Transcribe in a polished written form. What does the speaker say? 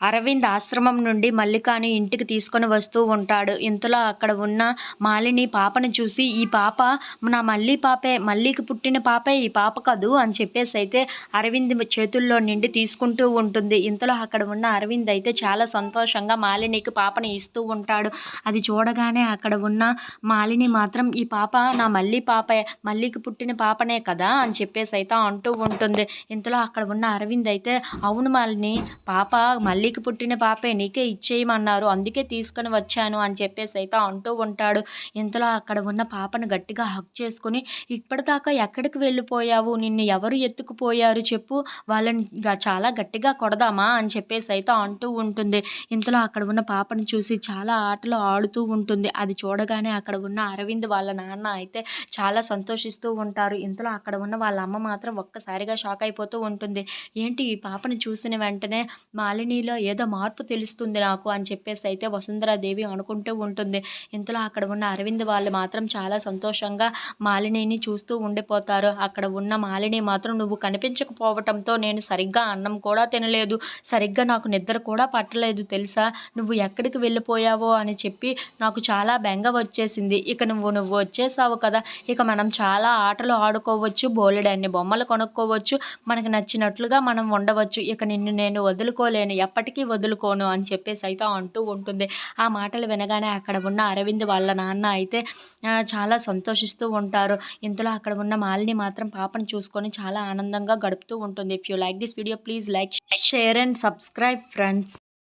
అరవింద్ ఆశ్రమం నుండి మల్లికని ఇంటికి తీసుకొని వస్తూ ఉంటాడు. ఇంతలో అక్కడ ఉన్న మాలిని పాపని చూసి, ఈ పాప నా మల్లి పాపే, మల్లికి పుట్టిన పాపే ఈ పాప కదూ అని చెప్పేసి అయితే అరవింద్ చేతుల్లో నుండి తీసుకుంటూ ఉంటుంది. ఇంతలో అక్కడ ఉన్న అరవింద్ అయితే చాలా సంతోషంగా మాలినికి పాపని ఇస్తూ ఉంటాడు. అది చూడగానే అక్కడ ఉన్న మాలిని మాత్రం ఈ పాప నా మల్లి పాపే, మల్లికి పుట్టిన పాపనే కదా అని చెప్పేసి అయితే అంటూ ఉంటుంది. ఇంతలో అక్కడ ఉన్న అరవింద్ అయితే, అవును మాలిని, పాప మల్లికి పుట్టిన పాపే, నీకే ఇచ్చేయమన్నారు, అందుకే తీసుకొని వచ్చాను అని చెప్పేసి అయితే అంటూ ఉంటాడు. ఇంతలో అక్కడ ఉన్న పాపను గట్టిగా హగ్ చేసుకుని, ఇప్పటిదాకా ఎక్కడికి వెళ్ళిపోయావు, నిన్ను ఎవరు ఎత్తుకుపోయారు చెప్పు, వాళ్ళని చాలా గట్టిగా కొడదామా అని చెప్పేసి అయితే అంటూ ఉంటుంది. ఇంతలో అక్కడ ఉన్న పాపను చూసి చాలా ఆటలు ఆడుతూ ఉంటుంది. అది చూడగానే అక్కడ ఉన్న అరవింద్ వాళ్ళ నాన్న అయితే చాలా సంతోషిస్తూ ఉంటారు. ఇంతలో అక్కడ ఉన్న వాళ్ళ అమ్మ మాత్రం ఒక్కసారిగా షాక్ అయిపోతూ ఉంటుంది. ఏంటి ఈ పాపను చూసిన వెంటనే మాలినిలో ఏదో మార్పు తెలుస్తుంది నాకు అని చెప్పేసి అయితే వసుంధరాదేవి అనుకుంటూ ఉంటుంది. ఇంతలో అక్కడ ఉన్న అరవింద్ వాళ్ళు మాత్రం చాలా సంతోషంగా మాలినిని చూస్తూ ఉండిపోతారు. అక్కడ ఉన్న మాలిని మాత్రం, నువ్వు కనిపించకపోవటంతో నేను సరిగ్గా అన్నం కూడా తినలేదు, సరిగ్గా నాకు నిద్ర కూడా పట్టలేదు తెలుసా, నువ్వు ఎక్కడికి వెళ్ళిపోయావో అని చెప్పి నాకు చాలా బెంగ వచ్చేసింది. ఇక నువ్వు వచ్చేసావు కదా, ఇక మనం చాలా ఆటలు ఆడుకోవచ్చు, బోలెడన్ని బొమ్మలు కొనుక్కోవచ్చు, మనకు నచ్చినట్లుగా మనం ఉండవచ్చు, ఇక నిన్ను నేను వదులుకోలేను, ఎప్పటికీ వదులుకోను అని చెప్పేసి అయితే అంటూ ఉంటుంది. ఆ మాటలు వినగానే అక్కడ ఉన్న అరవింద్ వాళ్ళ నాన్న అయితే చాలా సంతోషిస్తూ ఉంటారు. ఇంతలో అక్కడ ఉన్న మాలిని మాత్రం పాపను చూసుకొని చాలా ఆనందంగా గడుపుతూ ఉంటుంది. If you like this video please like, share and subscribe friends.